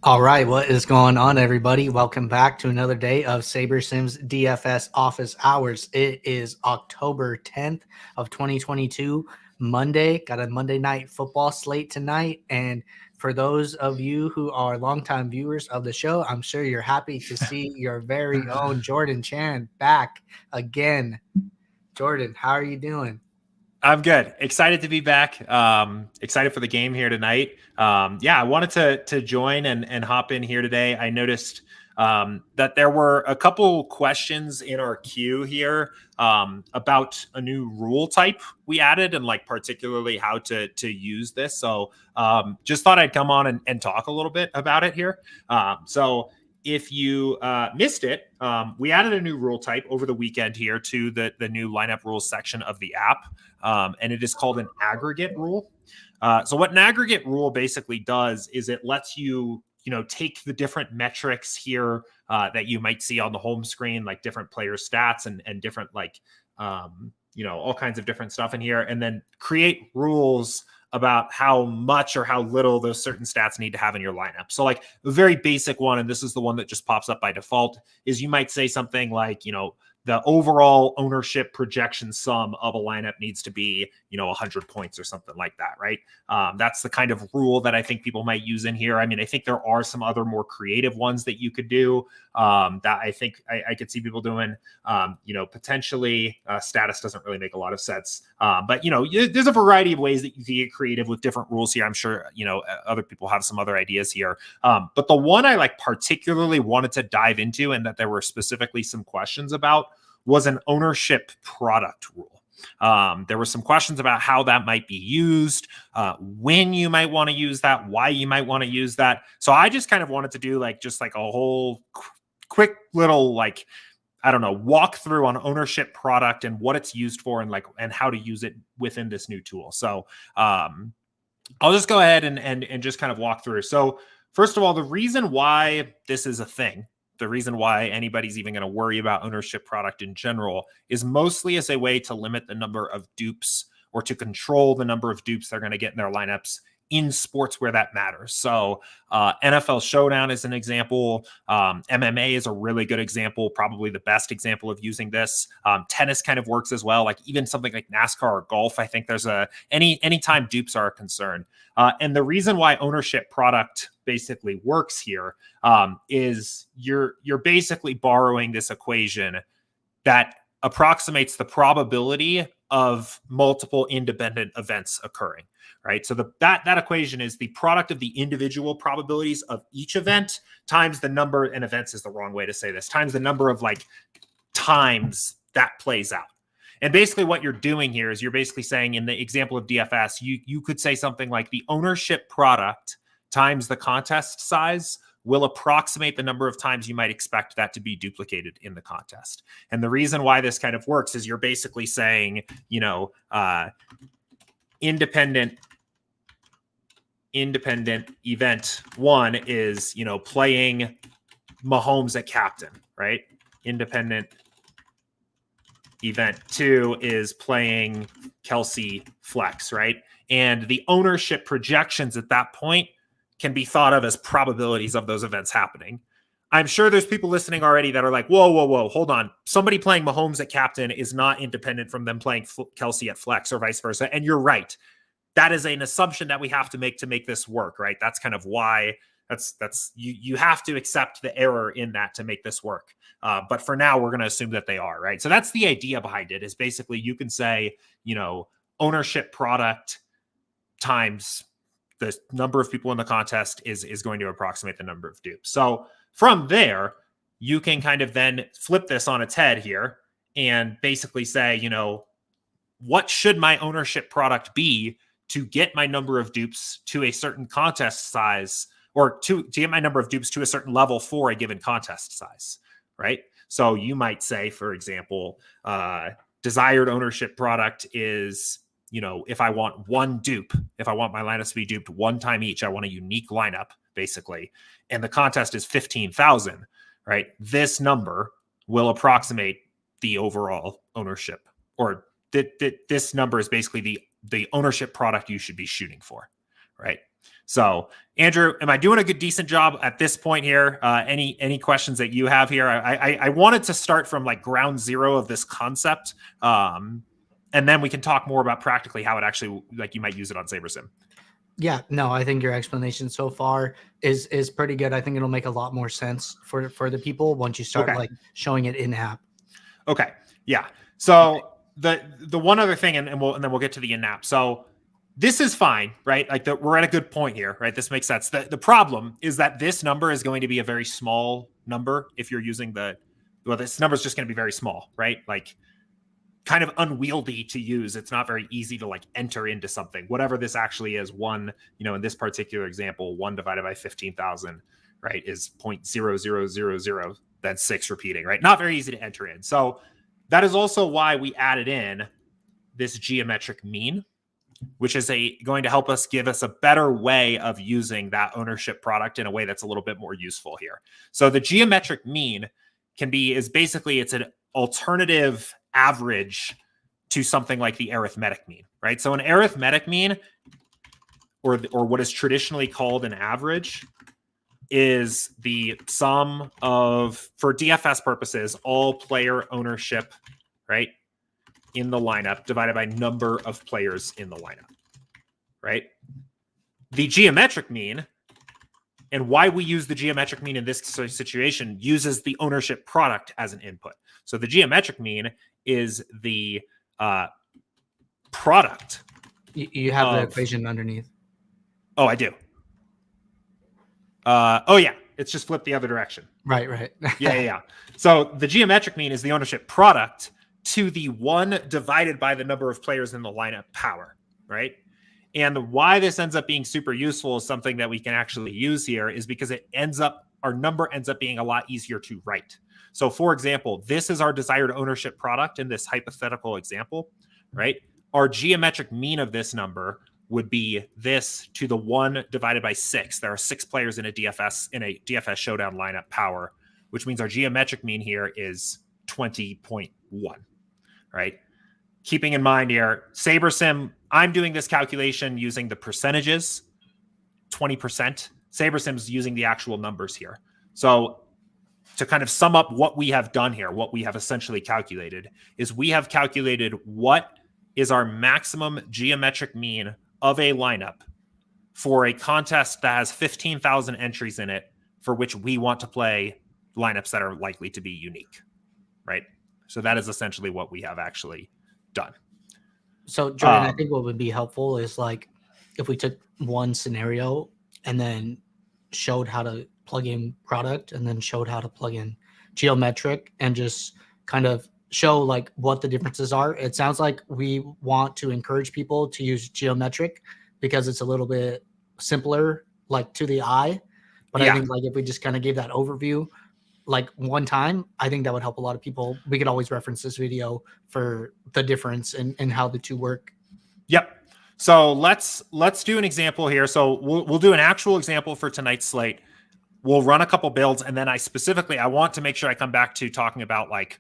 All right, what is going on, everybody? Welcome back to another day of Saber Sim's DFS office hours. It is October 10th of 2022, Monday. Got a Monday night football slate tonight. And for those of you who are longtime viewers of the show, I'm sure you're happy to see your very own Jordan Chan back again. Jordan, how are you doing? I'm good. Excited to be back. Excited for the game here tonight. I wanted to join and hop in here today. I noticed that there were a couple questions in our queue here about a new rule type we added and like particularly how to use this. So just thought I'd come on and talk a little bit about it here. So if you missed it, we added a new rule type over the weekend here to the new lineup rules section of the app. And it is called an aggregate rule. So what an aggregate rule basically does is it lets you, take the different metrics here that you might see on the home screen, like different player stats and different all kinds of different stuff in here, and then create rules about how much or how little those certain stats need to have in your lineup. So like a very basic one, and this is the one that just pops up by default, is you might say something like, the overall ownership projection sum of a lineup needs to be, 100 points or something like that, right? That's the kind of rule that I think people might use in here. I mean, I think there are some other more creative ones that you could do that I think I could see people doing. Potentially status doesn't really make a lot of sense. But, there's a variety of ways that you can get creative with different rules here. I'm sure, other people have some other ideas here. But the one I particularly wanted to dive into and that there were specifically some questions about was an ownership product rule. There were some questions about how that might be used, when you might want to use that, why you might want to use that. So I just kind of wanted to do a whole quick little walk through on ownership product and what it's used for and how to use it within this new tool. So I'll just go ahead and just kind of walk through. So first of all, the reason why this is a thing, the reason why anybody's even going to worry about ownership product in general is mostly as a way to limit the number of dupes or to control the number of dupes they're going to get in their lineups in sports where that matters. So NFL Showdown is an example. MMA is a really good example, probably the best example of using this. Tennis kind of works as well. Like even something like NASCAR or golf, I think there's anytime dupes are a concern. And the reason why ownership product basically works here is you're basically borrowing this equation that approximates the probability of multiple independent events occurring, right? So that equation is the product of the individual probabilities of each event times the number, and events is the wrong way to say this, times the number of times that plays out. And basically what you're doing here is you're basically saying in the example of DFS, you could say something like the ownership product times the contest size will approximate the number of times you might expect that to be duplicated in the contest. And the reason why this kind of works is you're basically saying, independent event one is, playing Mahomes at captain, right? Independent event two is playing Kelsey flex, right? And the ownership projections at that point can be thought of as probabilities of those events happening. I'm sure there's people listening already that are like, whoa, hold on. Somebody playing Mahomes at captain is not independent from them playing Kelsey at flex or vice versa. And you're right. That is an assumption that we have to make this work, right? That's kind of why you have to accept the error in that to make this work. But for now, we're going to assume that they are, right? So that's the idea behind it, is basically you can say, ownership product times the number of people in the contest is going to approximate the number of dupes. So from there, you can kind of then flip this on its head here and basically say, what should my ownership product be to get my number of dupes to a certain contest size, or to get my number of dupes to a certain level for a given contest size, right? So you might say, for example, desired ownership product is, if I want one dupe, if I want my lineups to be duped one time each, I want a unique lineup, basically, and the contest is 15,000, right? This number will approximate the overall ownership, or this number is basically the ownership product you should be shooting for, right? So, Andrew, am I doing a decent job at this point here? Any questions that you have here? I wanted to start from like ground zero of this concept, and then we can talk more about practically how it actually, like, you might use it on Saber Sim. Yeah, no, I think your explanation so far is pretty good. I think it'll make a lot more sense for the people once you start like showing it in app. Okay. Yeah. So the one other thing, and then we'll get to the in app. So this is fine, right? Like we're at a good point here, right? This makes sense. The problem is that this number is going to be a very small number if you're using this number is just going to be very small, right? Like kind of unwieldy to use. It's not very easy to like enter into something. Whatever this actually is, one, in this particular example, 1 divided by 15,000, right, is 0.0000, then 6 repeating, right? Not very easy to enter in. So that is also why we added in this geometric mean, which is going to help us give us a better way of using that ownership product in a way that's a little bit more useful here. So the geometric mean is basically, it's an alternative average to something like the arithmetic mean, right? So an arithmetic mean, or what is traditionally called an average, is the sum of, for DFS purposes, all player ownership, right, in the lineup divided by number of players in the lineup, right? The geometric mean, and why we use the geometric mean in this situation, uses the ownership product as an input. So the geometric mean is the product. You have the equation underneath. Oh, I do. Oh, yeah. It's just flipped the other direction. Right. Yeah. So the geometric mean is the ownership product to the 1 divided by the number of players in the lineup power, right? And why this ends up being super useful is something that we can actually use here, is because our number ends up being a lot easier to write. So for example, this is our desired ownership product in this hypothetical example, right? Our geometric mean of this number would be this to the 1 divided by 6. There are 6 players in a DFS Showdown lineup power, which means our geometric mean here is 20.1, right? Keeping in mind here, Saber Sim, I'm doing this calculation using the percentages, 20%. Saber Sim's using the actual numbers here. So to kind of sum up what we have done here, what we have essentially calculated is we have calculated what is our maximum geometric mean of a lineup for a contest that has 15,000 entries in it, for which we want to play lineups that are likely to be unique, right? So that is essentially what we have actually done. So Jordan, I think what would be helpful is like if we took one scenario and then showed how to plug in product and then showed how to plug in geometric and just kind of show like what the differences are. It sounds like we want to encourage people to use geometric because it's a little bit simpler, like to the eye. But I think like if we just kind of gave that overview like one time, I think that would help a lot of people. We could always reference this video for the difference in how the two work. Yep. So let's do an example here. So we'll do an actual example for tonight's slate. We'll run a couple builds, and then I want to make sure I come back to talking about like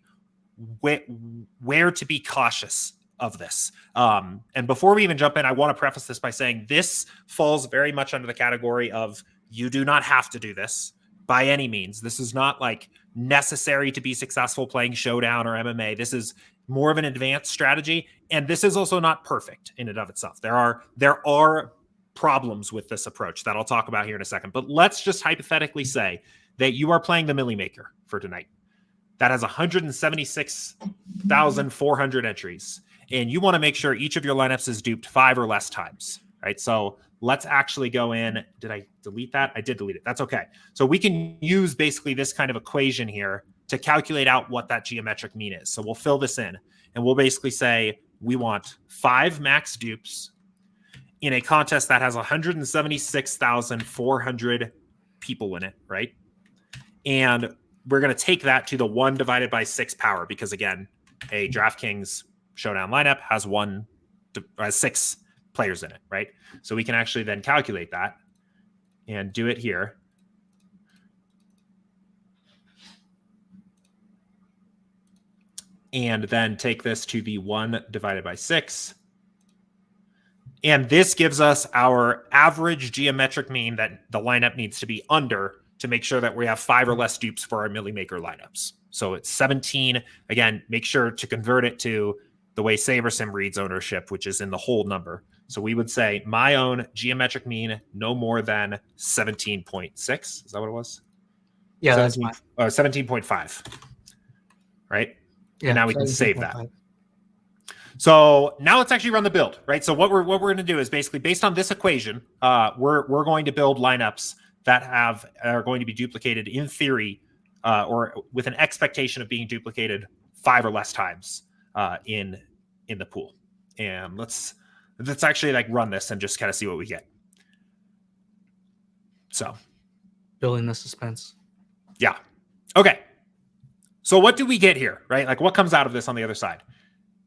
where to be cautious of this. And before we even jump in, I want to preface this by saying this falls very much under the category of you do not have to do this by any means. This is not like necessary to be successful playing Showdown or MMA. This is more of an advanced strategy, and this is also not perfect in and of itself. There are problems with this approach that I'll talk about here in a second. But let's just hypothetically say that you are playing the Millie Maker for tonight. That has 176,400 entries, and you want to make sure each of your lineups is duped 5 or less times, right? So let's actually go in. Did I delete that? I did delete it. That's okay. So we can use basically this kind of equation here to calculate out what that geometric mean is. So we'll fill this in, and we'll basically say we want 5 max dupes in a contest that has 176,400 people in it, right? And we're going to take that to the 1 divided by 6 power, because again, a DraftKings Showdown lineup has 6 players in it, right? So we can actually then calculate that and do it here. And then take this to the 1 divided by 6 And this gives us our average geometric mean that the lineup needs to be under to make sure that we have 5 or less dupes for our Millie Maker lineups. So it's 17. Again, make sure to convert it to the way Saber Sim reads ownership, which is in the whole number. So we would say my own geometric mean no more than 17.6. Is that what it was? Yeah, 17, that's fine. 17.5. Right? Yeah, and now we can save that. So now let's actually run the build, right? So what we're going to do is basically based on this equation, we're going to build lineups that are going to be duplicated in theory, or with an expectation of being duplicated 5 or less times in the pool. And let's actually like run this and just kind of see what we get. So building the suspense. Yeah. Okay. So what do we get here, right? Like what comes out of this on the other side?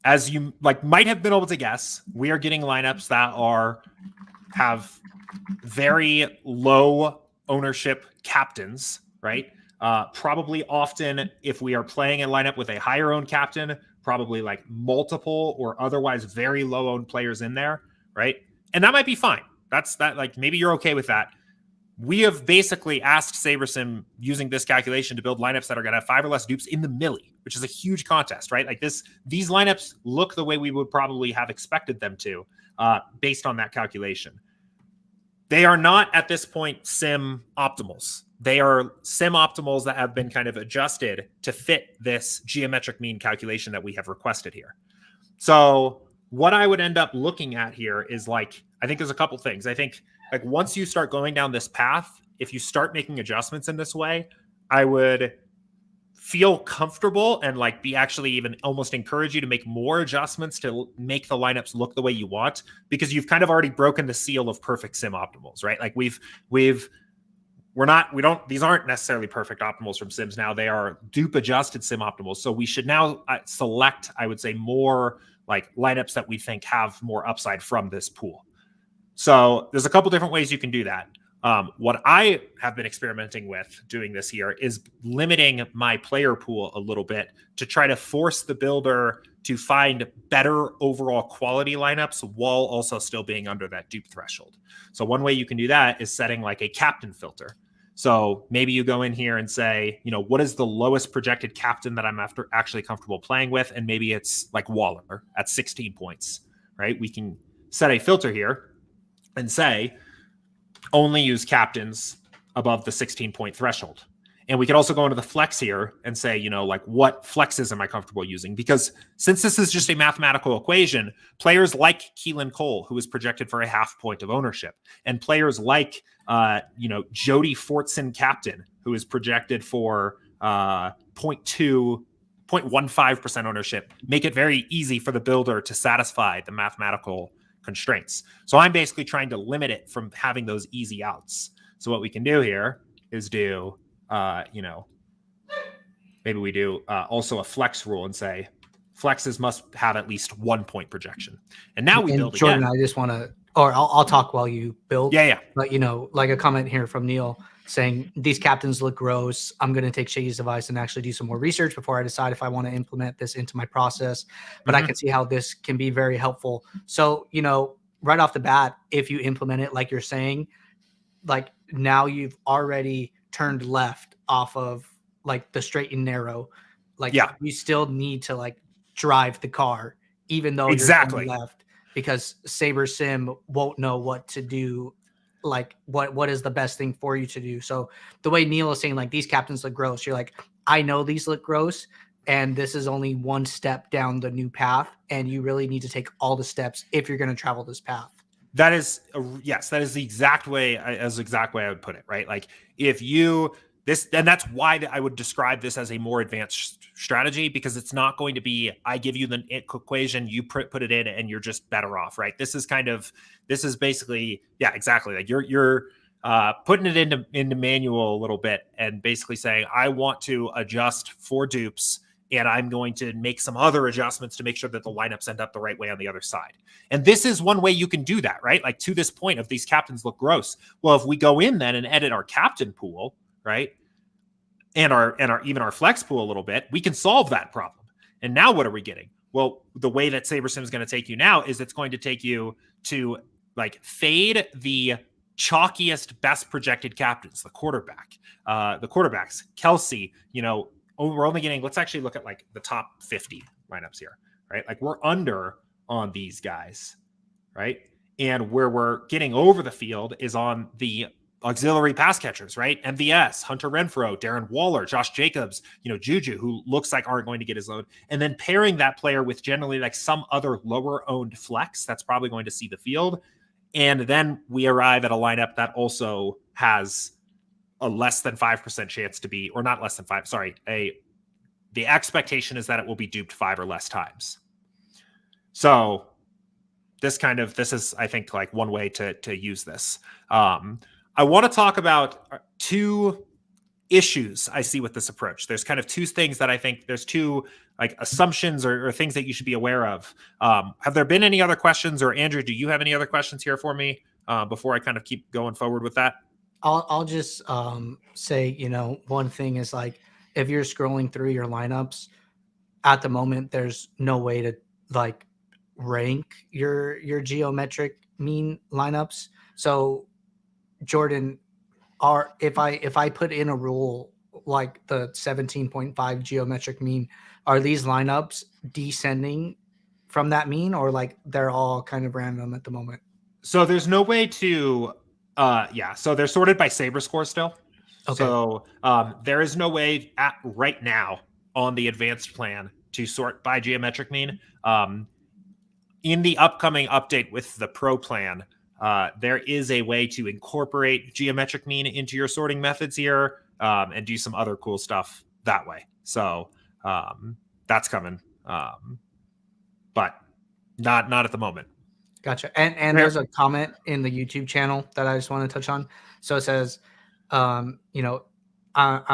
As you might have been able to guess, we are getting lineups that have very low ownership captains, right? Probably often, if we are playing a lineup with a higher owned captain, probably like multiple or otherwise very low owned players in there, right? And that might be fine. Like maybe you're okay with that. We have basically asked Saber Sim using this calculation to build lineups that are going to have 5 or less dupes in the milli, which is a huge contest, right? Like these lineups look the way we would probably have expected them to, based on that calculation. They are not at this point sim optimals. They are sim optimals that have been kind of adjusted to fit this geometric mean calculation that we have requested here. So what I would end up looking at here is I think there's a couple things. I think once you start going down this path, if you start making adjustments in this way, I would feel comfortable and be actually even almost encourage you to make more adjustments to make the lineups look the way you want, because you've kind of already broken the seal of perfect sim optimals, right? Like these aren't necessarily perfect optimals from Sims now. They are dupe adjusted sim optimals. So we should now select, I would say, more lineups that we think have more upside from this pool. So there's a couple different ways you can do that. What I have been experimenting with doing this here is limiting my player pool a little bit to try to force the builder to find better overall quality lineups while also still being under that dupe threshold. So one way you can do that is setting a captain filter. So maybe you go in here and say, what is the lowest projected captain that I'm actually comfortable playing with? And maybe it's Waller at 16 points, right? We can set a filter here and say, only use captains above the 16-point threshold. And we could also go into the flex here and say, what flexes am I comfortable using? Because since this is just a mathematical equation, players like Keelan Cole, who is projected for a 0.5 point of ownership, and players like, Jody Fortson captain, who is projected for 0.15% ownership, make it very easy for the builder to satisfy the mathematical constraints. So I'm basically trying to limit it from having those easy outs. So what we can do here is do, maybe we do also a flex rule and say flexes must have at least 1 point projection. And now we build Jordan, again. I just want to, or I'll talk while you build. Yeah. But a comment here from Neil saying these captains look gross. I'm going to take Shaggy's advice and actually do some more research before I decide if I want to implement this into my process. But I can see how this can be very helpful. So, right off the bat, if you implement it, like you're saying, now you've already turned left off of the straight and narrow. You still need to drive the car, even though you're turning left, because Saber Sim won't know what to do. What is the best thing for you to do? So the way Neil is saying, these captains look gross, you're I know these look gross, and this is only one step down the new path, and you really need to take all the steps if you're going to travel this path. That is yes, that is the exact way I would put it, right? If you and that's why I would describe this as a more advanced strategy, because it's not going to be, I give you the equation, you put it in, and you're just better off, right? This is basically, yeah, exactly. You're putting it into manual a little bit and basically saying, I want to adjust for dupes, and I'm going to make some other adjustments to make sure that the lineups end up the right way on the other side. And this is one way you can do that, right? To this point of these captains look gross. Well, if we go in then and edit our captain pool, right, and our even our flex pool a little bit, we can solve that problem. And now what are we getting? Well, the way that Saber Sim is going to take you now is it's going to take you to like fade the chalkiest, best projected captains, the quarterbacks, Kelsey, we're only getting, let's actually look at like the top 50 lineups here, right? Like we're under on these guys, right? And where we're getting over the field is on the auxiliary pass catchers, right? MVS, Hunter Renfrow, Darren Waller, Josh Jacobs, Juju, who looks like aren't going to get his load. And then pairing that player with generally like some other lower owned flex that's probably going to see the field. And then we arrive at a lineup that also has a less than 5% chance to be, or not less than five, sorry, the expectation is that it will be duped 5 or less times. So this is, I think, like one way to use this. I want to talk about 2 issues I see with this approach. There's kind of 2 things that I think there's 2 like assumptions or things that you should be aware of. Have there been any other questions, or Andrew, do you have any other questions here for me before I kind of keep going forward with that? I'll just say, one thing is like if you're scrolling through your lineups at the moment, there's no way to like rank your geometric mean lineups. So Jordan, if I put in a rule like the 17.5 geometric mean, are these lineups descending from that mean, or like they're all kind of random at the moment? So there's no way to so they're sorted by Saber score still. Okay. So there is no way right now on the advanced plan to sort by geometric mean. In the upcoming update with the pro plan, there is a way to incorporate geometric mean into your sorting methods here and do some other cool stuff that way. So that's coming, but not at the moment. Gotcha. And there's a comment in the YouTube channel that I just want to touch on. So it says, I'm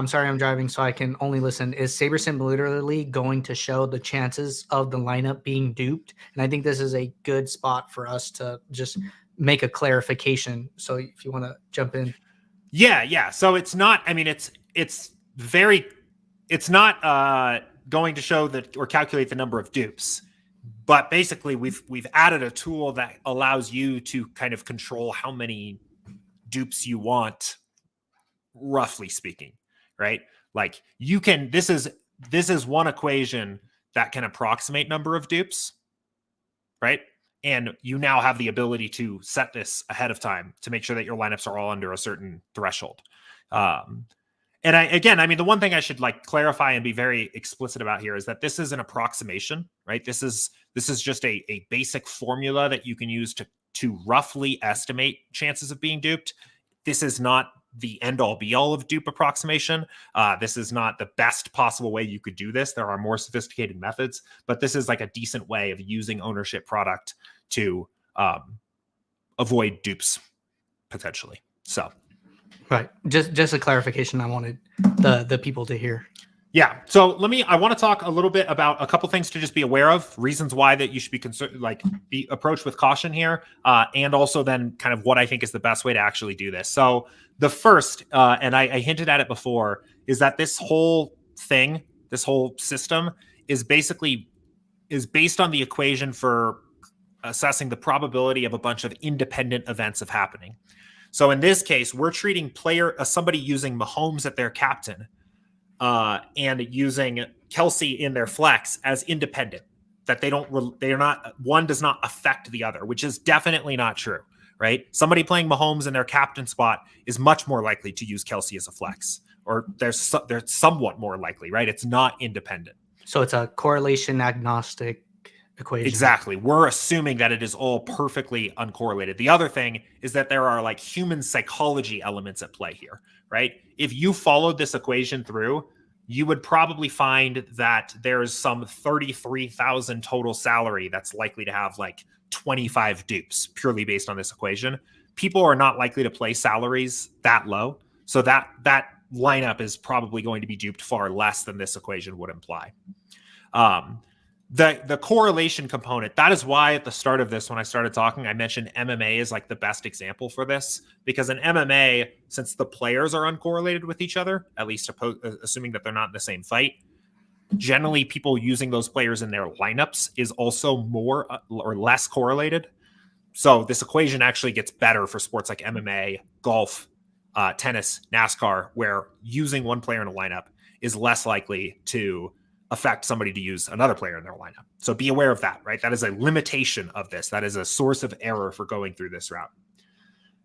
sorry I'm driving, so I can only listen. Is Saber Sim literally going to show the chances of the lineup being duped? And I think this is a good spot for us to just make a clarification. So if you want to jump in. Yeah. So it's not, I mean, it's not going to show that or calculate the number of dupes. But basically, we've added a tool that allows you to kind of control how many dupes you want, roughly speaking, right? Like you can. This is one equation that can approximate number of dupes, right? And you now have the ability to set this ahead of time to make sure that your lineups are all under a certain threshold. And I mean, the one thing I should like clarify and be very explicit about here is that this is an approximation, right? This is just a basic formula that you can use to roughly estimate chances of being duped. This is not the end all be all of dupe approximation. This is not the best possible way you could do this. There are more sophisticated methods, but this is like a decent way of using ownership product to avoid dupes potentially. So. Right. Just a clarification I wanted the people to hear. Yeah. So I want to talk a little bit about a couple things to just be aware of, reasons why that you should be approached with caution here. And also then kind of what I think is the best way to actually do this. So the first, and I hinted at it before, is that this whole system is based on the equation for assessing the probability of a bunch of independent events of happening. So in this case, we're treating somebody using Mahomes at their captain and using Kelsey in their flex as independent, that one does not affect the other, which is definitely not true, right? Somebody playing Mahomes in their captain spot is much more likely to use Kelsey as a flex, or they're somewhat more likely, right? It's not independent. So it's a correlation agnostic equation. Exactly. We're assuming that it is all perfectly uncorrelated. The other thing is that there are like human psychology elements at play here, right? If you followed this equation through, you would probably find that there's some 33,000 total salary that's likely to have like 25 dupes purely based on this equation. People are not likely to play salaries that low. So that lineup is probably going to be duped far less than this equation would imply. The correlation component, that is why at the start of this, when I started talking, I mentioned MMA is like the best example for this, because in MMA, since the players are uncorrelated with each other, at least assuming that they're not in the same fight, generally people using those players in their lineups is also more or less correlated. So this equation actually gets better for sports like MMA, golf, tennis, NASCAR, where using one player in a lineup is less likely to affect somebody to use another player in their lineup. So be aware of that, right? That is a limitation of this. That is a source of error for going through this route.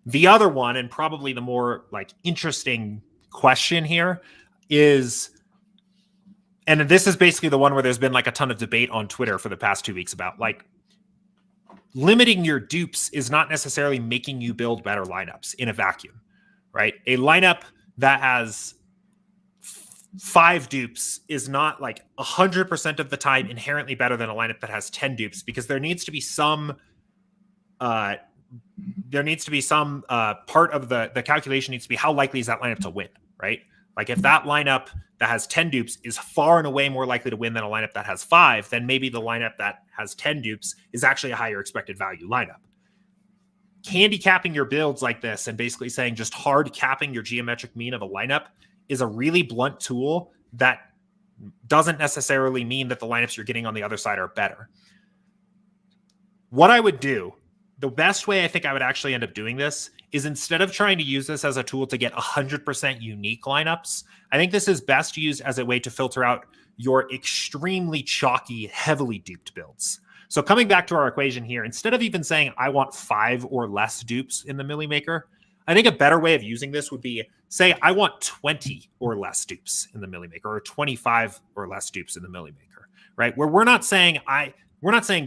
The other one, and probably the more like interesting question here, is, and this is basically the one where there's been like a ton of debate on Twitter for the past 2 weeks about, like, limiting your dupes is not necessarily making you build better lineups in a vacuum, right? A lineup that has 5 dupes is not like 100% of the time inherently better than a lineup that has 10 dupes, because there needs to be some part of the calculation needs to be how likely is that lineup to win, right? Like if that lineup that has 10 dupes is far and away more likely to win than a lineup that has 5, then maybe the lineup that has 10 dupes is actually a higher expected value lineup. Handicapping your builds like this and basically saying just hard capping your geometric mean of a lineup is a really blunt tool that doesn't necessarily mean that the lineups you're getting on the other side are better. What I would do, the best way I think I would actually end up doing this, is instead of trying to use this as a tool to get 100% unique lineups, I think this is best used as a way to filter out your extremely chalky, heavily duped builds. So coming back to our equation here, instead of even saying I want 5 or less dupes in the Milli Maker, I think a better way of using this would be, say I want 20 or less dupes in the Milli Maker, or 25 or less dupes in the Milli Maker, right? Where we're not saying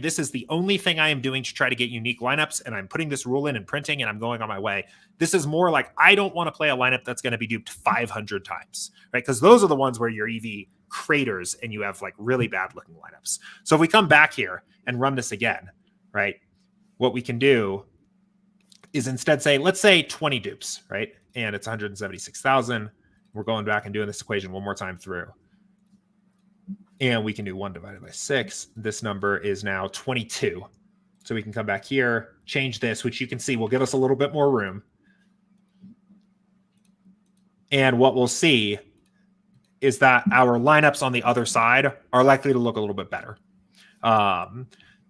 this is the only thing I am doing to try to get unique lineups, and I'm putting this rule in and printing, and I'm going on my way. This is more like, I don't want to play a lineup that's going to be duped 500 times, right? Because those are the ones where your EV craters and you have like really bad looking lineups. So if we come back here and run this again, right, what we can do is instead say, let's say 20 dupes, right? And it's 176,000. We're going back and doing this equation one more time through. And we can do 1 divided by 6. This number is now 22. So we can come back here, change this, which you can see will give us a little bit more room. And what we'll see is that our lineups on the other side are likely to look a little bit better.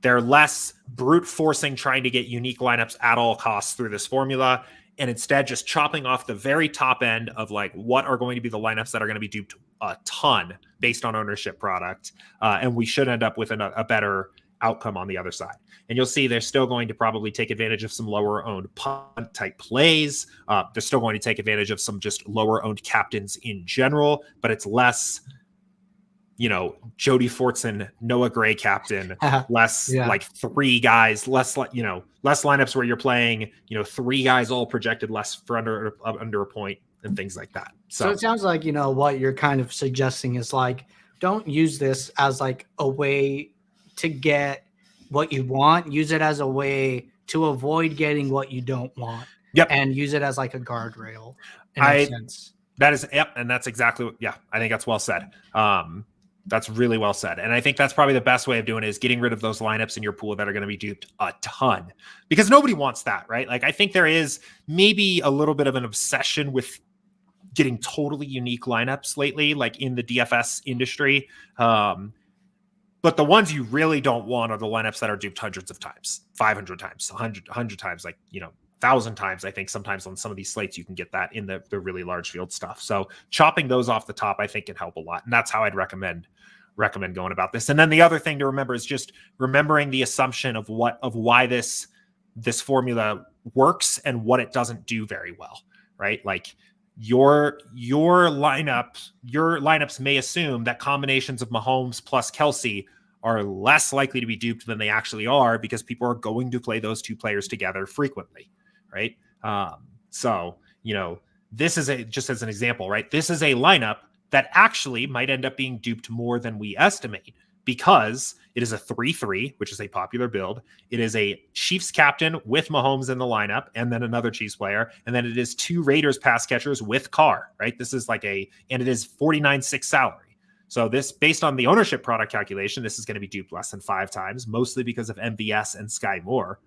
They're less brute forcing trying to get unique lineups at all costs through this formula, and instead just chopping off the very top end of like what are going to be the lineups that are going to be duped a ton based on ownership product. And we should end up with a better outcome on the other side. And you'll see they're still going to probably take advantage of some lower owned punt type plays. They're still going to take advantage of some just lower owned captains in general, but it's less, Jody Fortson, Noah Gray captain, less like 3 guys, less lineups where you're playing, 3 guys all projected less for under a point and things like that. So it sounds like, what you're kind of suggesting is like, don't use this as like a way to get what you want. Use it as a way to avoid getting what you don't want. Yep. And use it as like a guardrail in a sense. That is, yep. And that's exactly what, I think that's well said. That's really well said. And I think that's probably the best way of doing it, is getting rid of those lineups in your pool that are going to be duped a ton, because nobody wants that, right? Like, I think there is maybe a little bit of an obsession with getting totally unique lineups lately, like in the DFS industry. But the ones you really don't want are the lineups that are duped hundreds of times, 500 times, 100 times, like, 1,000 times. I think sometimes on some of these slates, you can get that in the really large field stuff. So chopping those off the top, I think, can help a lot. And that's how I'd recommend going about this. And then the other thing to remember is just remembering the assumption of why this formula works and what it doesn't do very well, right? Like, your lineups may assume that combinations of Mahomes plus Kelsey are less likely to be duped than they actually are, because people are going to play those 2 players together frequently, right? So, this is just as an example, right? This is a lineup that actually might end up being duped more than we estimate, because it is a 3-3, which is a popular build. It is a Chiefs captain with Mahomes in the lineup, and then another Chiefs player. And then it is 2 Raiders pass catchers with Carr, right? This is and it is 49.6 salary. So this, based on the ownership product calculation, this is going to be duped less than 5 times, mostly because of MVS and Sky Moore.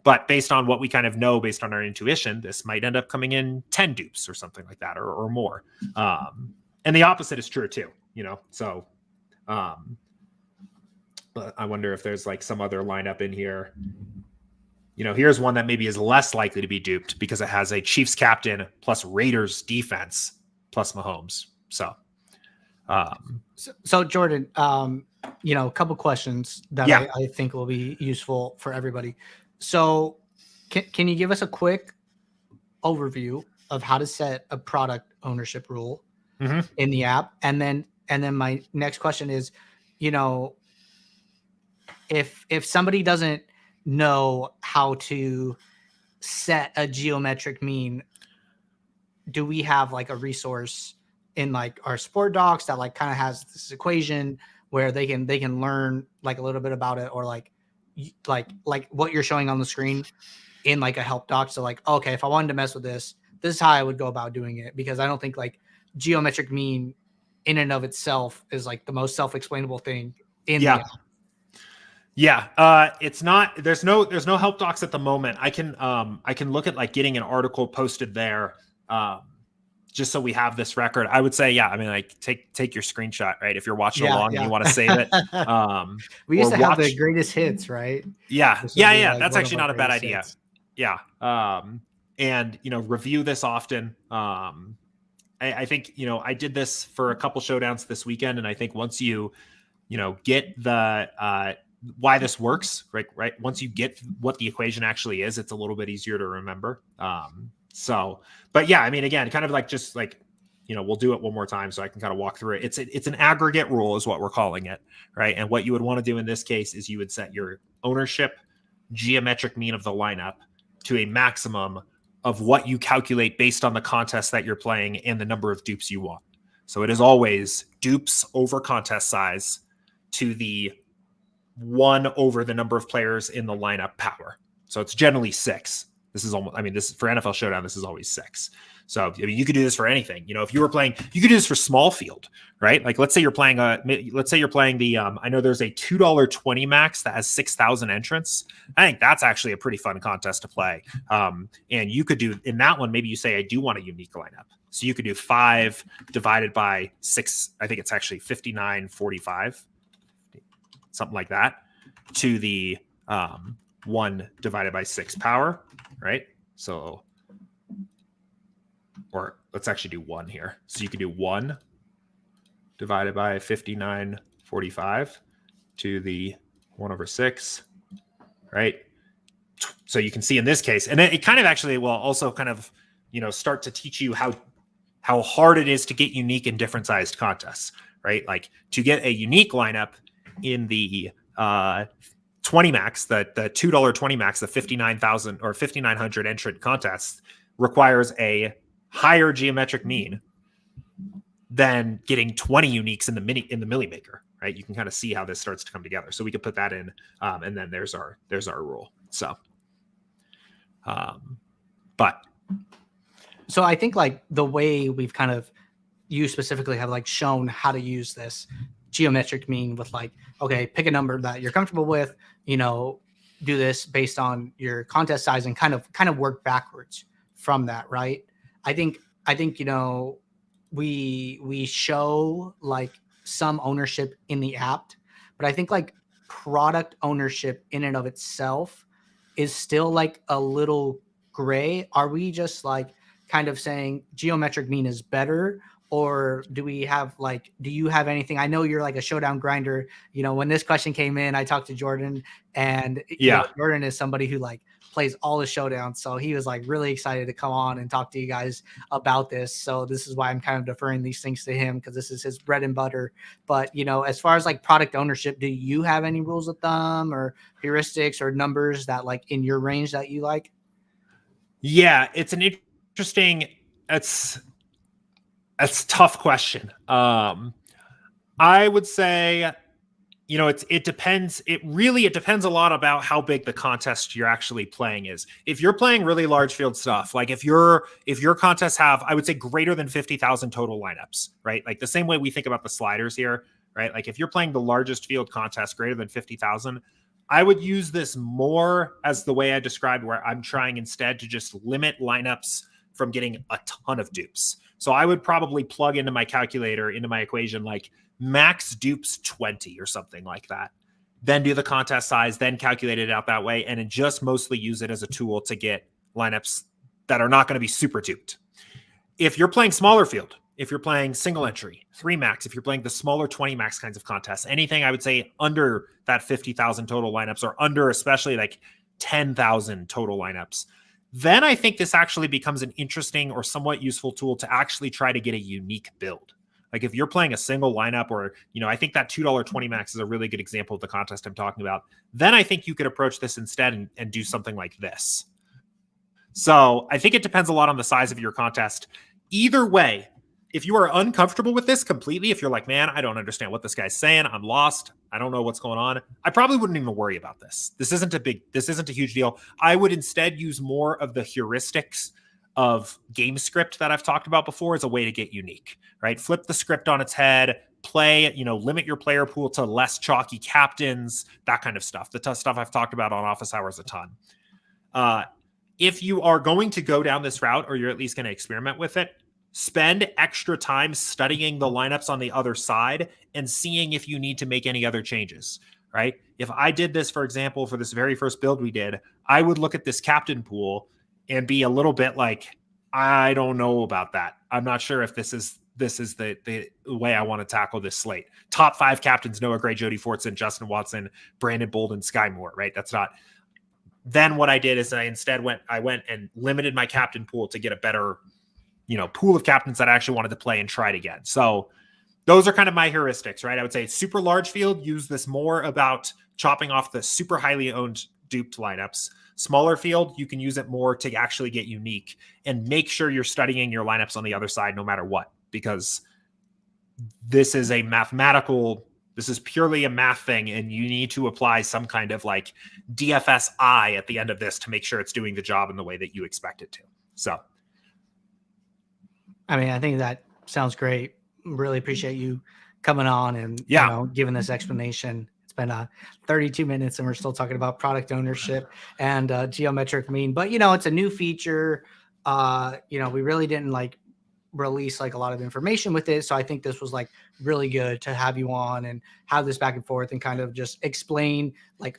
But based on what we kind of know, based on our intuition, this might end up coming in 10 dupes or something like that, or more. And the opposite is true too, so But I wonder if there's like some other lineup in here. Here's one that maybe is less likely to be duped because it has a Chiefs captain plus Raiders defense plus Mahomes. So Jordan, a couple questions that yeah. I think will be useful for everybody. So can you give us a quick overview of how to set a product ownership rule in the app? And then my next question is, if somebody doesn't know how to set a geometric mean, do we have like a resource in like our sport docs that like kind of has this equation where they can learn like a little bit about it, or like what you're showing on the screen in like a help doc? So like, okay, if I wanted to mess with this is how I would go about doing it, because I don't think like geometric mean in and of itself is like the most self-explainable thing in the app. Yeah. It's not, there's no help docs at the moment. I can look at like getting an article posted there, just so we have this record. I would say, yeah, I mean, like take your screenshot, right? If you're watching along and you want to save it. We used to have the greatest hits, right? Yeah. Like that's actually not a bad idea. Hits. Yeah. And review this often. I think, I did this for a couple showdowns this weekend. And I think once you get the, why this works, right? Once you get what the equation actually is, it's a little bit easier to remember. But yeah, I mean, again, kind of like just like, we'll do it one more time so I can kind of walk through it. It's an aggregate rule is what we're calling it, right? And what you would want to do in this case is you would set your ownership geometric mean of the lineup to a maximum of what you calculate based on the contest that you're playing and the number of dupes you want. So it is always dupes over contest size to the 1 over the number of players in the lineup power. So it's generally 6. This is almost, this for NFL Showdown, this is always 6. So you could do this for anything. If you were playing, you could do this for small field, right? Like let's say you're playing the, I know there's a $2.20 max that has 6,000 entrants. I think that's actually a pretty fun contest to play. And you could do in that one, maybe you say, I do want a unique lineup. So you could do 5 divided by 6. I think it's actually 59.45, something like that, to the 1 divided by 6 power, right? So, or let's actually do 1 here. So you could do 1 divided by 59.45 to the 1 over 6, right? So you can see in this case, and it kind of actually will also kind of, start to teach you how hard it is to get unique in different sized contests, right? Like to get a unique lineup in the 20 max, the $2.20 max, the 59,000 or 5,900 entrant contest requires a higher geometric mean than getting 20 uniques in the Milli Maker, right? You can kind of see how this starts to come together. So we could put that in, and then there's our rule. So, so I think like the way we've kind of, you specifically have like shown how to use this geometric mean with like, okay, pick a number that you're comfortable with, do this based on your contest size and kind of work backwards from that, right? I think we show like some ownership in the app, but I think like product ownership in and of itself is still like a little gray. Are we just like kind of saying geometric mean is better? Or do you have anything? I know you're like a Showdown grinder. When this question came in, I talked to Jordan, and Jordan is somebody who like plays all the Showdown. So he was like really excited to come on and talk to you guys about this. So this is why I'm kind of deferring these things to him, because this is his bread and butter. But, as far as like product ownership, do you have any rules of thumb or heuristics or numbers that like in your range that you like? Yeah, it's an interesting, that's a tough question. I would say, it depends. It depends a lot about how big the contest you're actually playing is. If you're playing really large field stuff, like if your contests have, I would say greater than 50,000 total lineups, right? Like the same way we think about the sliders here, right? Like if you're playing the largest field contest greater than 50,000, I would use this more as the way I described, where I'm trying instead to just limit lineups from getting a ton of dupes. So I would probably plug into my calculator, into my equation, like max dupes 20 or something like that. Then do the contest size, then calculate it out that way, and just mostly use it as a tool to get lineups that are not going to be super duped. If you're playing smaller field, if you're playing single entry, 3 max, if you're playing the smaller 20 max kinds of contests, anything I would say under that 50,000 total lineups or under especially like 10,000 total lineups, then I think this actually becomes an interesting or somewhat useful tool to actually try to get a unique build. Like if you're playing a single lineup or, I think that $2.20 max is a really good example of the contest I'm talking about. Then I think you could approach this instead and do something like this. So I think it depends a lot on the size of your contest. Either way, if you are uncomfortable with this completely, if you're like, man, I don't understand what this guy's saying, I'm lost, I don't know what's going on, I probably wouldn't even worry about this. This isn't a huge deal. I would instead use more of the heuristics of game script that I've talked about before as a way to get unique, right? Flip the script on its head, play, limit your player pool to less chalky captains, that kind of stuff. The stuff I've talked about on Office Hours a ton. If you are going to go down this route, or you're at least going to experiment with it, spend extra time studying the lineups on the other side and seeing if you need to make any other changes, right? If I did this, for example, for this very first build we did, I would look at this captain pool and be a little bit like, I don't know about that. I'm not sure if this is the way I want to tackle this slate. Top 5 captains: Noah Gray, Jody Fortson, Justin Watson, Brandon Bolden, Sky Moore, right? That's not. Then what I did is I instead went and limited my captain pool to get a better, pool of captains that I actually wanted to play and try it again. So those are kind of my heuristics, right? I would say super large field, use this more about chopping off the super highly owned duped lineups. Smaller field, you can use it more to actually get unique and make sure you're studying your lineups on the other side no matter what, because this is purely a math thing, and you need to apply some kind of like DFS at the end of this to make sure it's doing the job in the way that you expect it to. So, I mean, I think that sounds great. Really appreciate you coming on and giving this explanation. It's been 32 minutes and we're still talking about product ownership and geometric mean, but it's a new feature. We really didn't release a lot of information with it. So I think this was really good to have you on and have this back and forth and kind of just explain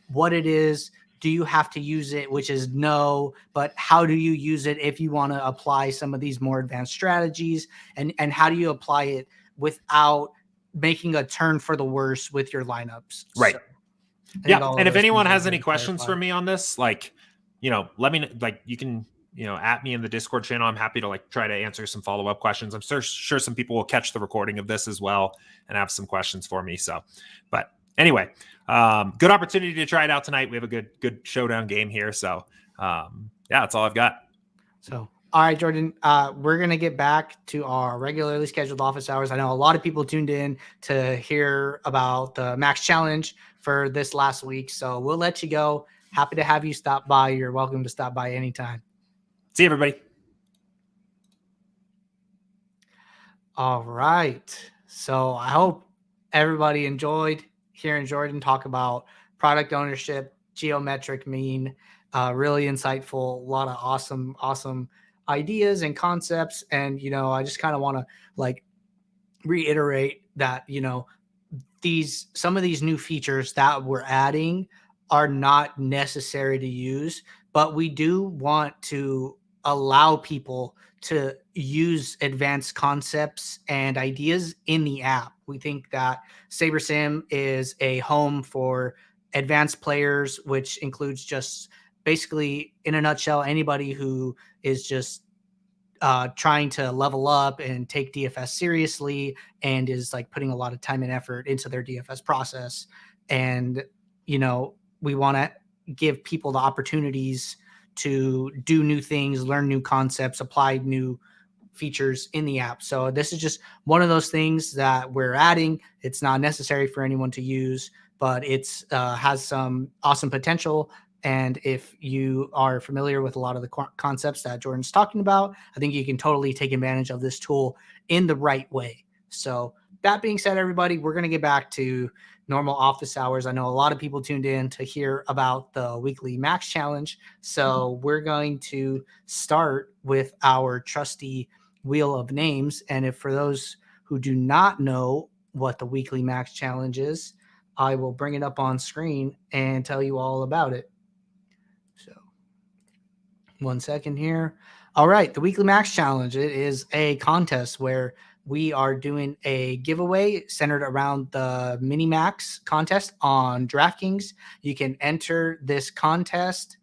what it is. Do you have to use it? Which is no, but how do you use it if you want to apply some of these more advanced strategies, and how do you apply it without making a turn for the worse with your lineups? Right. So, and if anyone has any questions for me on this, let me know, you can, at me in the Discord channel. I'm happy to try to answer some follow-up questions. I'm sure some people will catch the recording of this as well and have some questions for me. So, but anyway, good opportunity to try it out tonight. We have a good showdown game here. So, that's all I've got. So, all right, Jordan, we're going to get back to our regularly scheduled office hours. I know a lot of people tuned in to hear about the Max Challenge for this last week. So we'll let you go. Happy to have you stop by. You're welcome to stop by anytime. See you, everybody. All right. So I hope everybody enjoyed hearing Jordan talk about product ownership, geometric mean, really insightful, a lot of awesome ideas and concepts. And, I just kind of want to reiterate that, some of these new features that we're adding are not necessary to use, but we do want to allow people to use advanced concepts and ideas in the app. We think that Saber Sim is a home for advanced players, which includes just basically, in a nutshell, anybody who is just trying to level up and take DFS seriously and is putting a lot of time and effort into their DFS process. And, we want to give people the opportunities to do new things, learn new concepts, apply new features in the app. So this is just one of those things that we're adding. It's not necessary for anyone to use, but it's has some awesome potential. And if you are familiar with a lot of the concepts that Jordan's talking about, I think you can totally take advantage of this tool in the right way. So that being said, everybody, we're going to get back to normal office hours. I know a lot of people tuned in to hear about the weekly Max Challenge. So we're going to start with our trusty wheel of names. And if for those who do not know, what the weekly max challenge is, I will bring it up on screen and tell you all about it. So 1 second here. All right, the weekly max challenge. It is a contest where we are doing a giveaway centered around the mini max contest on DraftKings. You can enter this contest,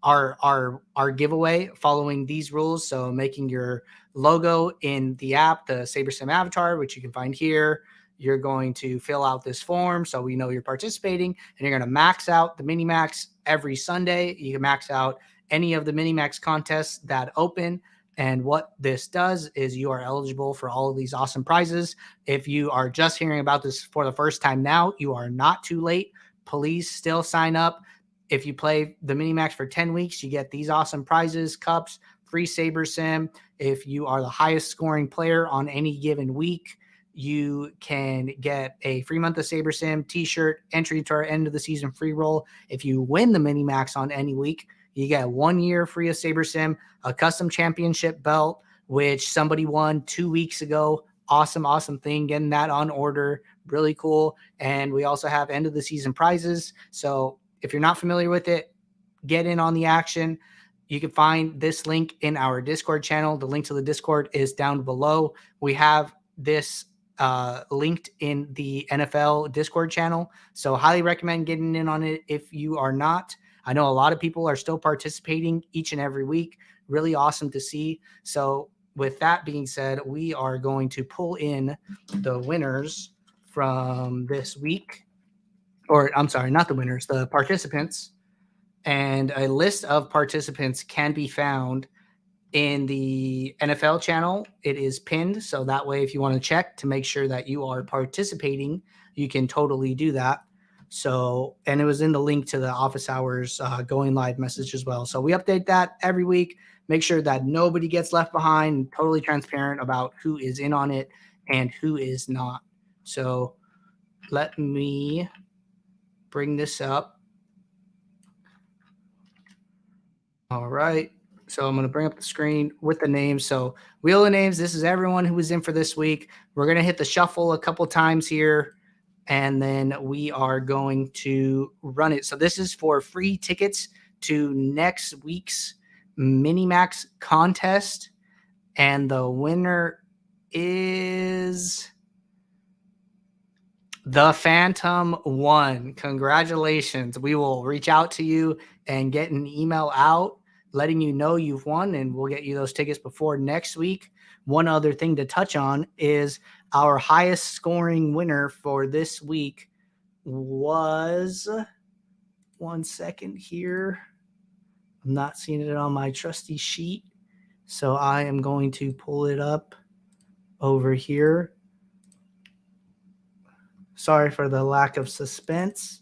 our giveaway, following these rules. So making your logo in the app, the Saber Sim avatar, which you can find here. You're going to fill out this form so we know you're participating, and you're going to max out the mini max every Sunday. You can max out any of the mini max contests that open. And what this does is you are eligible for all of these awesome prizes. If you are just hearing about this for the first time now, you are not too late. Please still sign up. If you play the mini max for 10 weeks, you get these awesome prizes, cups, free Saber Sim. If you are the highest scoring player on any given week, you can get a free month of Saber Sim, t-shirt, entry to our end of the season free roll. If you win the mini max on any week, you get 1 year free of Saber Sim, a custom championship belt, which somebody won 2 weeks ago. Awesome thing. Getting that on order. Really cool. And we also have end of the season prizes. So if you're not familiar with it, get in on the action. You can find this link in our Discord channel. The link to the Discord is down below. We have this linked in the NFL Discord channel. So highly recommend getting in on it if you are not. I know a lot of people are still participating each and every week. Really awesome to see. So with that being said, we are going to pull in the winners from this week. Or I'm sorry, not the winners, the participants. And a list of participants can be found in the NFL channel. It is pinned. So that way, if you want to check to make sure that you are participating, you can totally do that. So, and it was in the link to the office hours going live message as well. So we update that every week. Make sure that nobody gets left behind, totally transparent about who is in on it and who is not. So let me bring this up. All right. So I'm going to bring up the screen with the names. So wheel of names, this is everyone who was in for this week. We're going to hit the shuffle a couple times here, and then we are going to run it. So this is for free tickets to next week's Minimax contest. And the winner is the Phantom 1. Congratulations. We will reach out to you and get an email out letting you know you've won, and we'll get you those tickets before next week. One other thing to touch on is our highest scoring winner for this week was, 1 second here. I'm not seeing it on my trusty sheet, so I am going to pull it up over here. Sorry for the lack of suspense.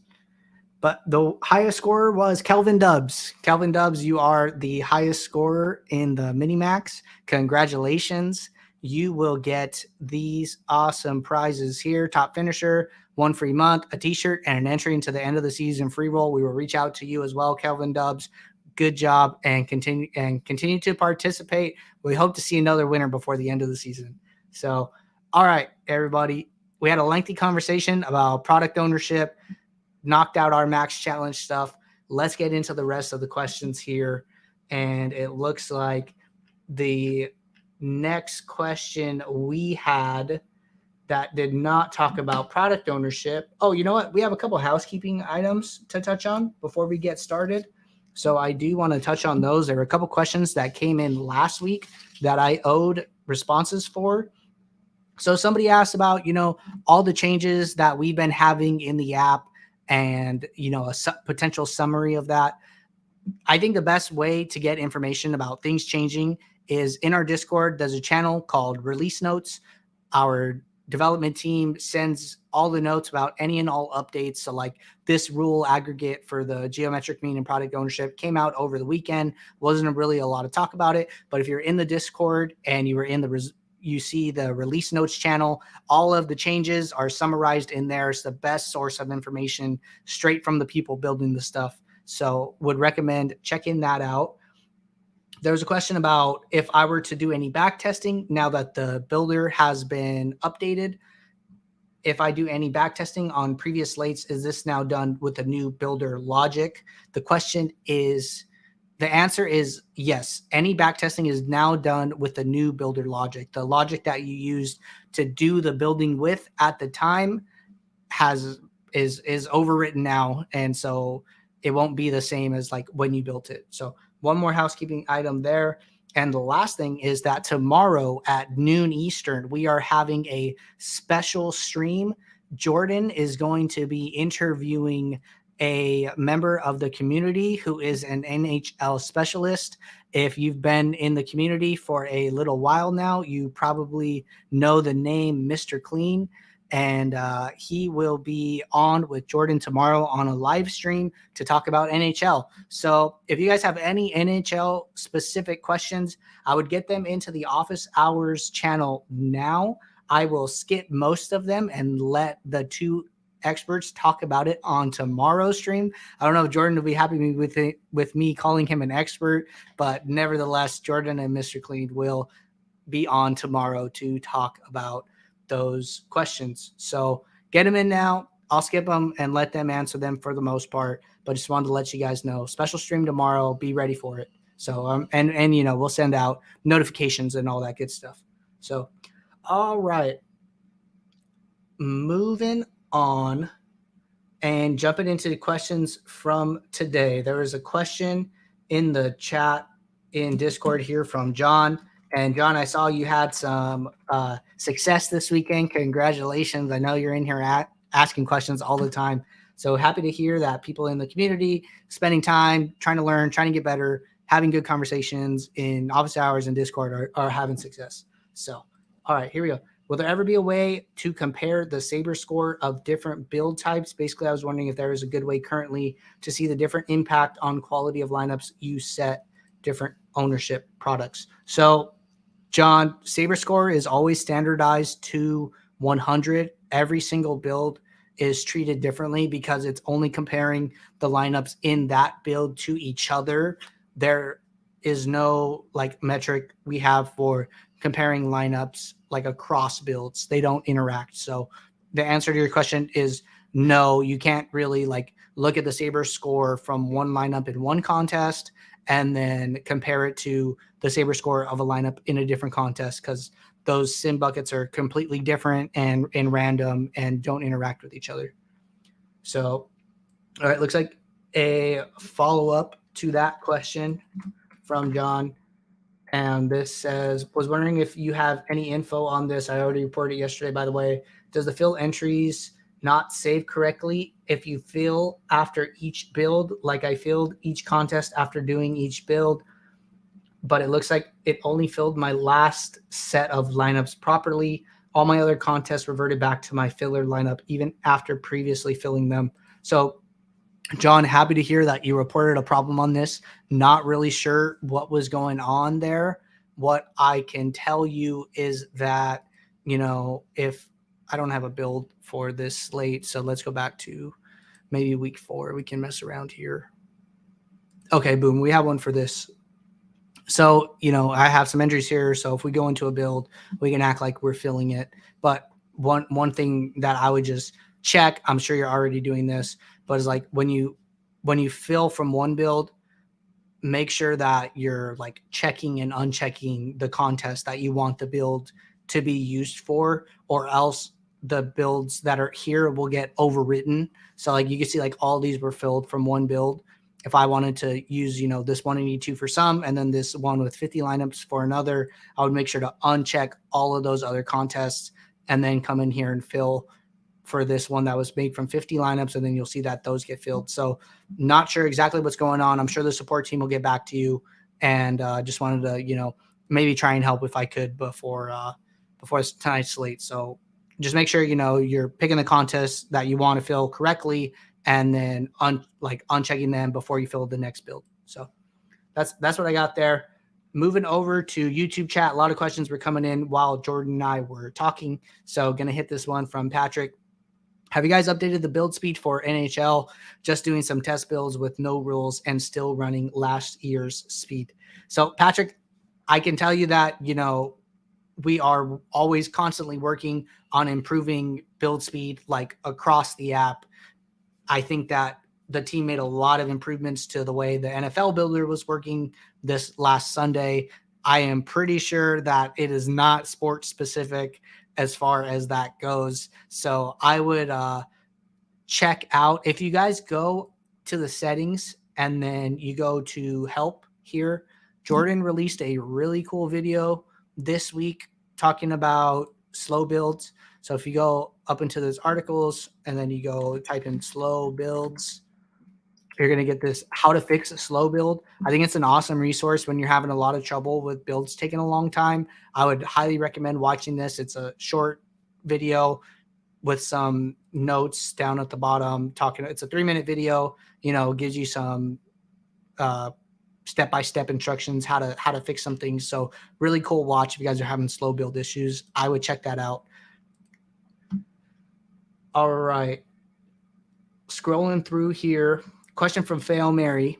But the highest scorer was Kelvin Dubs. Kelvin Dubs, you are the highest scorer in the Minimax. Congratulations. You will get these awesome prizes here. Top finisher, 1 free month, a t-shirt, and an entry into the end of the season free roll. We will reach out to you as well, Kelvin Dubs. Good job, and continue to participate. We hope to see another winner before the end of the season. So, all right, everybody. We had a lengthy conversation about product ownership, knocked out our max challenge stuff. Let's get into the rest of the questions here. And it looks like the next question we had that did not talk about product ownership. Oh, you know what? We have a couple housekeeping items to touch on before we get started. So I do want to touch on those. There were a couple questions that came in last week that I owed responses for. So somebody asked about, all the changes that we've been having in the app and, a potential summary of that. I think the best way to get information about things changing is in our Discord. There's a channel called Release Notes. Our development team sends all the notes about any and all updates. So like this rule aggregate for the geometric mean and product ownership came out over the weekend. Wasn't really a lot of talk about it, but if you're in the Discord and you were in you see the Release Notes channel, all of the changes are summarized in there. It's the best source of information straight from the people building the stuff. So would recommend checking that out. There was a question about if I were to do any back testing now that the builder has been updated. if I do any back testing on previous slates, is this now done with the new builder logic? The question is, the answer is yes. Any back testing is now done with the new builder logic. The logic that you used to do the building with at the time is overwritten now, and so it won't be the same as like when you built it. So one more housekeeping item there. And the last thing is that tomorrow at noon Eastern, we are having a special stream. Jordan is going to be interviewing a member of the community who is an NHL specialist. If you've been in the community for a little while now, you probably know the name Mr. Clean. And he will be on with Jordan tomorrow on a live stream to talk about NHL. So if you guys have any NHL specific questions, I would get them into the Office Hours channel now. I will skip most of them and let the two experts talk about it on tomorrow's stream. I don't know if Jordan will be happy with me calling him an expert, but nevertheless, Jordan and Mr. Clean will be on tomorrow to talk about those questions. So get them in now. I'll skip them and let them answer them for the most part, but just wanted to let you guys know, special stream tomorrow, be ready for it. So and you know, we'll send out notifications and all that good stuff. So all right, moving on and jumping into the questions from today. There was a question in the chat in Discord here from John. And John, I saw you had some success this weekend. Congratulations. I know you're in here asking questions all the time. So happy to hear that people in the community spending time, trying to learn, trying to get better, having good conversations in office hours and Discord are having success. So, all right, here we go. Will there ever be a way to compare the Saber score of different build types? Basically, I was wondering if there is a good way currently to see the different impact on quality of lineups you set different ownership products. So, John, Saber score is always standardized to 100. Every single build is treated differently because it's only comparing the lineups in that build to each other. There is no like metric we have for comparing lineups like across builds. They don't interact. So the answer to your question is no, you can't really like look at the Saber score from one lineup in one contest and then compare it to the Saber score of a lineup in a different contest, because those sim buckets are completely different and random and don't interact with each other. So, all right, looks like a follow-up to that question from John. And this says, was wondering if you have any info on this. I already reported it yesterday, by the way. Does the fill entries not save correctly if you fill after each build? Like I filled each contest after doing each build, but it looks like it only filled my last set of lineups properly. All my other contests reverted back to my filler lineup, even after previously filling them. So, John, happy to hear that you reported a problem on this. Not really sure what was going on there. What I can tell you is that, you know, if I don't have a build for this slate, so let's go back to maybe week 4. We can mess around here. Okay, boom. We have one for this. So, you know, I have some injuries here. So if we go into a build, we can act like we're filling it. But one thing that I would just check, I'm sure you're already doing this, but it's like when you fill from one build, make sure that you're like checking and unchecking the contest that you want the build to be used for, or else the builds that are here will get overwritten. So like you can see like all these were filled from one build. If I wanted to use, you know, this 182 for some, and then this one with 50 lineups for another, I would make sure to uncheck all of those other contests and then come in here and fill for this one that was made from 50 lineups. And then you'll see that those get filled. So not sure exactly what's going on. I'm sure the support team will get back to you, and just wanted to, you know, maybe try and help if I could before tonight's slate. So just make sure, you know, you're picking the contests that you want to fill correctly, and then unchecking them before you fill the next build. So that's what I got there. Moving over to YouTube chat, a lot of questions were coming in while Jordan and I were talking. So going to hit this one from Patrick. Have you guys updated the build speed for NHL? Just doing some test builds with no rules and still running last year's speed. So Patrick, I can tell you that, you know, we are always constantly working on improving build speed, like across the app. I think that the team made a lot of improvements to the way the NFL builder was working this last Sunday. I am pretty sure that it is not sports specific as far as that goes. So I would check out, if you guys go to the settings and then you go to help here, Jordan released a really cool video this week talking about slow builds. So if you go up into those articles and then you go type in slow builds, you're going to get this how to fix a slow build. I think it's an awesome resource when you're having a lot of trouble with builds taking a long time. I would highly recommend watching this. It's a short video with some notes down at the bottom talking. It's a 3-minute video, gives you some step-by-step instructions how to fix some things. So really cool watch if you guys are having slow build issues. I would check that out. All right. Scrolling through here. Question from Fail Mary.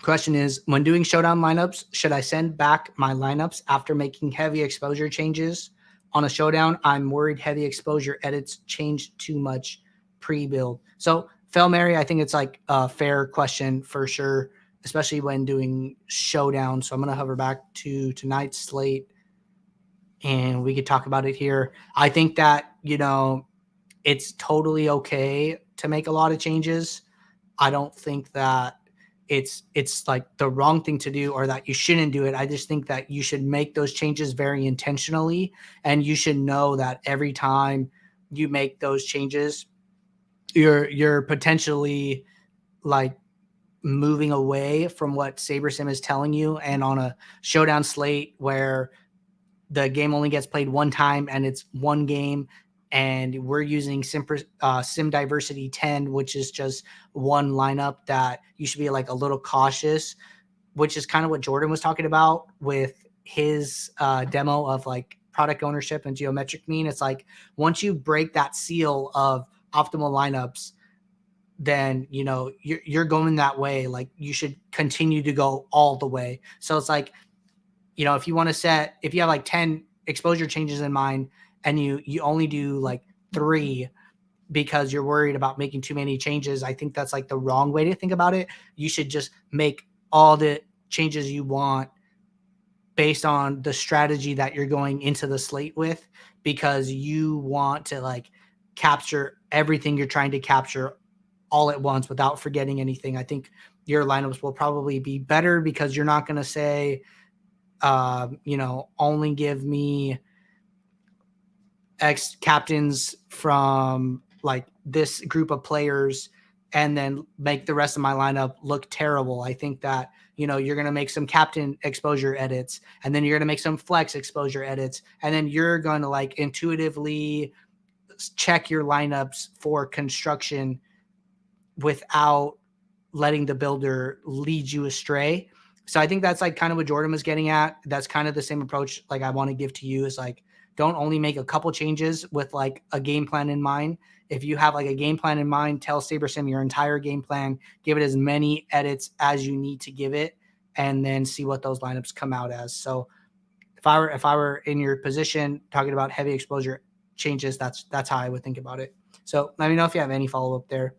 Question is, when doing showdown lineups, should I send back my lineups after making heavy exposure changes? On a showdown, I'm worried heavy exposure edits change too much pre-build. So, Fail Mary, I think it's like a fair question for sure, especially when doing showdown. So I'm going to hover back to tonight's slate and we could talk about it here. I think that, it's totally okay to make a lot of changes. I don't think that it's like the wrong thing to do or that you shouldn't do it. I just think that you should make those changes very intentionally, and you should know that every time you make those changes, you're potentially like moving away from what Saber Sim is telling you. And on a showdown slate where the game only gets played one time and it's one game, and we're using Sim Diversity 10, which is just one lineup, that you should be like a little cautious, which is kind of what Jordan was talking about with his demo of like product ownership and geometric mean. It's like once you break that seal of optimal lineups, then you're going that way. Like you should continue to go all the way. So it's like, if you want to if you have like 10 exposure changes in mind and you only do like 3 because you're worried about making too many changes, I think that's like the wrong way to think about it. You should just make all the changes you want based on the strategy that you're going into the slate with, because you want to like capture everything you're trying to capture all at once without forgetting anything. I think your lineups will probably be better because you're not going to say, only give me X captains from like this group of players and then make the rest of my lineup look terrible. I think that, you're going to make some captain exposure edits, and then you're going to make some flex exposure edits, and then you're going to like intuitively check your lineups for construction without letting the builder lead you astray. So I think that's like kind of what Jordan was getting at. That's kind of the same approach like I want to give to you, is like, don't only make a couple changes with like a game plan in mind. If you have like a game plan in mind, tell Saber Sim your entire game plan, give it as many edits as you need to give it, and then see what those lineups come out as. So if I were in your position talking about heavy exposure changes, that's how I would think about it. So let me know if you have any follow-up there.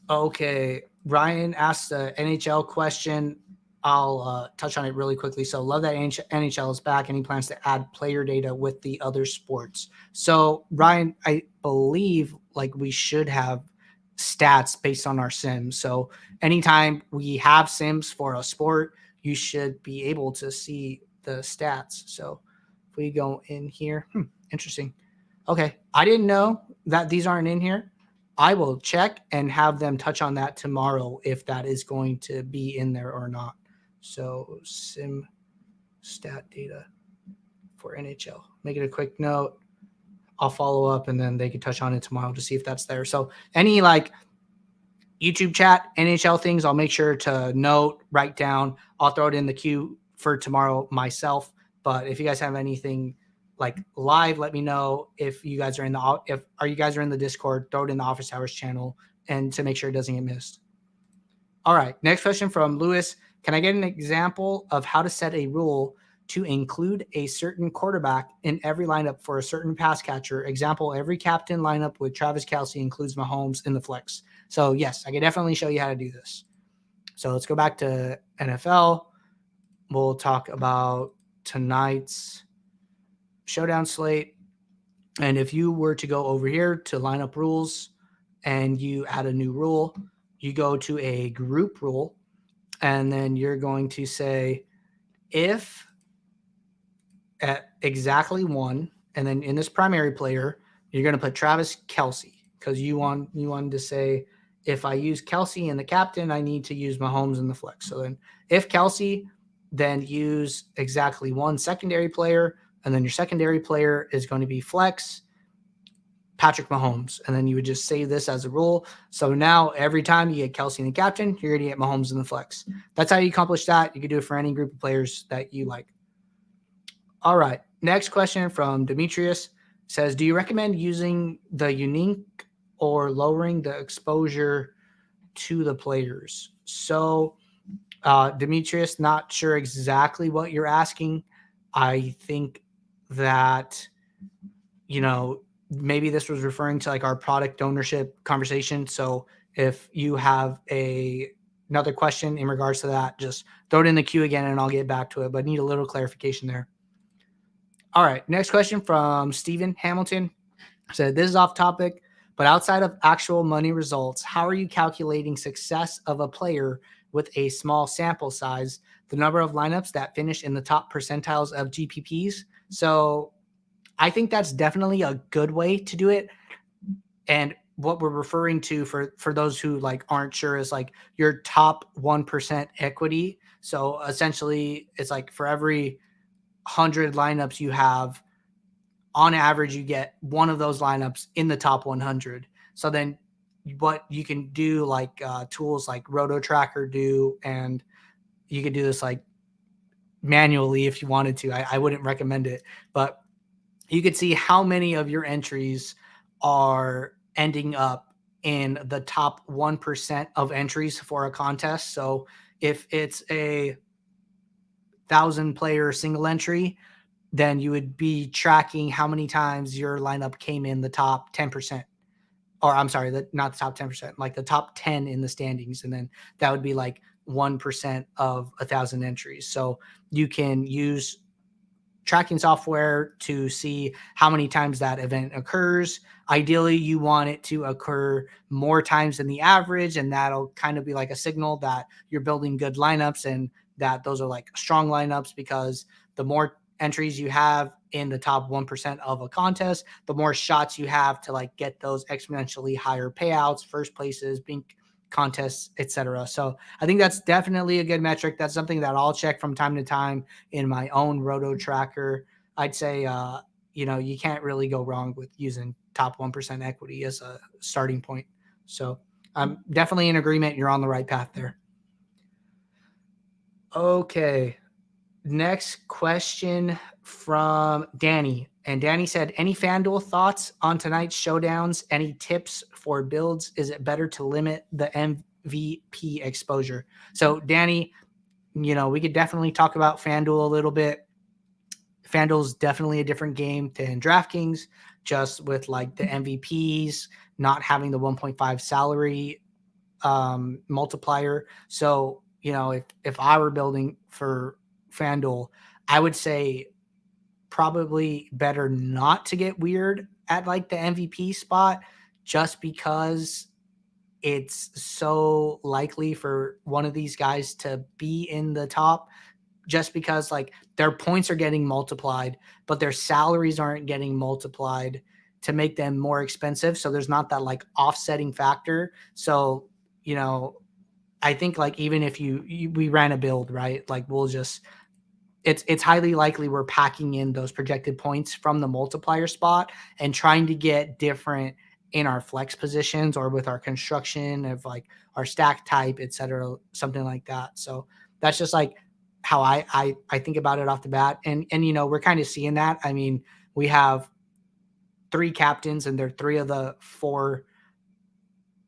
Okay, Ryan asked the NHL question. I'll touch on it really quickly. So love that NHL is back. Any plans to add player data with the other sports? So Ryan, I believe like we should have stats based on our sims. So anytime we have sims for a sport, you should be able to see the stats. So if we go in here, interesting. Okay, I didn't know that these aren't in here. I will check and have them touch on that tomorrow if that is going to be in there or not. So sim stat data for NHL. Make it a quick note. I'll follow up and then they can touch on it tomorrow to see if that's there. So any like YouTube chat, NHL things, I'll make sure to note, write down. I'll throw it in the queue for tomorrow myself. But if you guys have anything like live, let me know. If you guys are in the Discord, throw it in the Office Hours channel and to make sure it doesn't get missed. All right. Next question from Lewis. Can I get an example of how to set a rule to include a certain quarterback in every lineup for a certain pass catcher. Example, every captain lineup with Travis Kelce includes Mahomes in the flex. So yes, I can definitely show you how to do this. So let's go back to NFL. We'll talk about tonight's showdown slate. And if you were to go over here to lineup rules and you add a new rule, you go to a group rule, and then you're going to say if at exactly one, and then in this primary player, you're going to put Travis Kelce because you wanted to say if I use Kelce in the captain, I need to use Mahomes in the flex. So then if Kelce, then use exactly one secondary player, and then your secondary player is going to be flex Patrick Mahomes. And then you would just save this as a rule. So now every time you get Kelce in the captain, you're going to get Mahomes in the flex. That's how you accomplish that. You can do it for any group of players that you like. All right. Next question from Demetrius says, do you recommend using the unique or lowering the exposure to the players? So, Demetrius, not sure exactly what you're asking. I think that, maybe this was referring to like our product ownership conversation. So if you have another question in regards to that, just throw it in the queue again and I'll get back to it, but need a little clarification there. All right. Next question from Stephen Hamilton. Said, this is off topic, but outside of actual money results, how are you calculating success of a player with a small sample size, the number of lineups that finish in the top percentiles of GPPs? So I think that's definitely a good way to do it. And what we're referring to for those who like aren't sure is like your top 1% equity. So essentially it's like for every 100 lineups you have, on average, you get one of those lineups in the top 100. So then what you can do, like tools like Roto Tracker do, and you could do this like manually if you wanted to. I wouldn't recommend it, but you could see how many of your entries are ending up in the top 1% of entries for a contest. So if it's a 1,000-player single entry, then you would be tracking how many times your lineup came in the top 10%. Or I'm sorry, not the top 10%, like the top 10 in the standings. And then that would be like 1% of 1,000 entries. So you can use tracking software to see how many times that event occurs. Ideally, you want it to occur more times than the average, and that'll kind of be like a signal that you're building good lineups and that those are like strong lineups, because the more entries you have in the top 1% of a contest, the more shots you have to like get those exponentially higher payouts, first places, being contests, etc. So I think that's definitely a good metric. That's something that I'll check from time to time in my own Roto Tracker. I'd say, you can't really go wrong with using top 1% equity as a starting point. So I'm definitely in agreement. You're on the right path there. Okay. Next question from Danny. And Danny said, any FanDuel thoughts on tonight's showdowns? Any tips for builds? Is it better to limit the MVP exposure? So, Danny, we could definitely talk about FanDuel a little bit. FanDuel is definitely a different game than DraftKings, just with like the MVPs not having the 1.5 salary multiplier. So, if I were building for FanDuel, I would say probably better not to get weird at like the MVP spot, just because it's so likely for one of these guys to be in the top, just because like their points are getting multiplied, but their salaries aren't getting multiplied to make them more expensive. So there's not that like offsetting factor. So, I think like even if we ran a build, right? Like it's highly likely we're packing in those projected points from the multiplier spot and trying to get different in our flex positions or with our construction of like our stack type, et cetera, something like that. So that's just like how I think about it off the bat. And we're kind of seeing that. I mean, we have 3 captains and they're 3 of the 4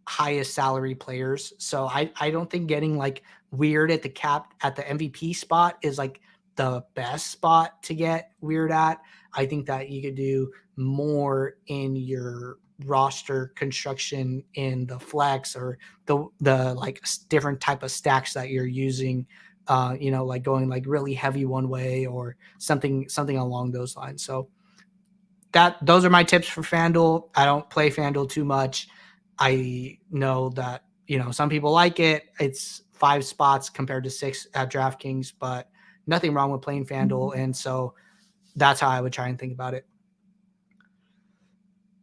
highest salary players. So I don't think getting like weird at the MVP spot is like the best spot to get weird at. I think that you could do more in your roster construction in the flex or the like different type of stacks that you're using, like going like really heavy one way or something along those lines. So those are my tips for FanDuel. I don't play FanDuel too much. I know that some people like it. It's 5 spots compared to 6 at DraftKings, but nothing wrong with playing FanDuel, and so that's how I would try and think about it.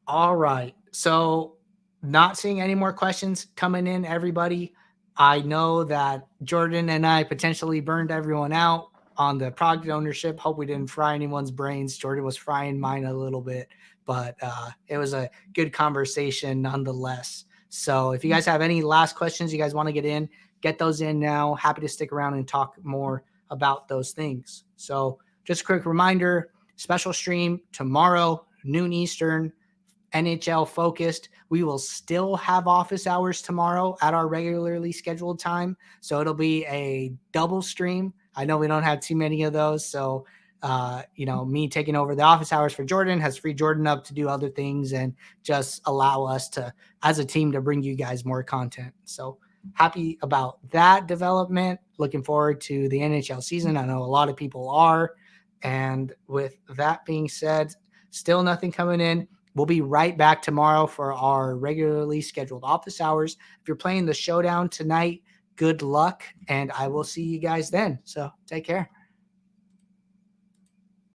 All right. So, not seeing any more questions coming in, everybody. I know that Jordan and I potentially burned everyone out on the product ownership. Hope we didn't fry anyone's brains. Jordan was frying mine a little bit, but it was a good conversation nonetheless. So, if you guys have any last questions you guys want to get those in now. Happy to stick around and talk more about those things. So, just a quick reminder, special stream tomorrow, noon Eastern. NHL focused. We will still have office hours tomorrow at our regularly scheduled time. So it'll be a double stream. I know we don't have too many of those. So, me taking over the office hours for Jordan has freed Jordan up to do other things and just allow us to, as a team, to bring you guys more content. So happy about that development. Looking forward to the NHL season. I know a lot of people are. And with that being said, still nothing coming in. We'll be right back tomorrow for our regularly scheduled office hours. If you're playing the Showdown tonight, good luck, and I will see you guys then. So take care.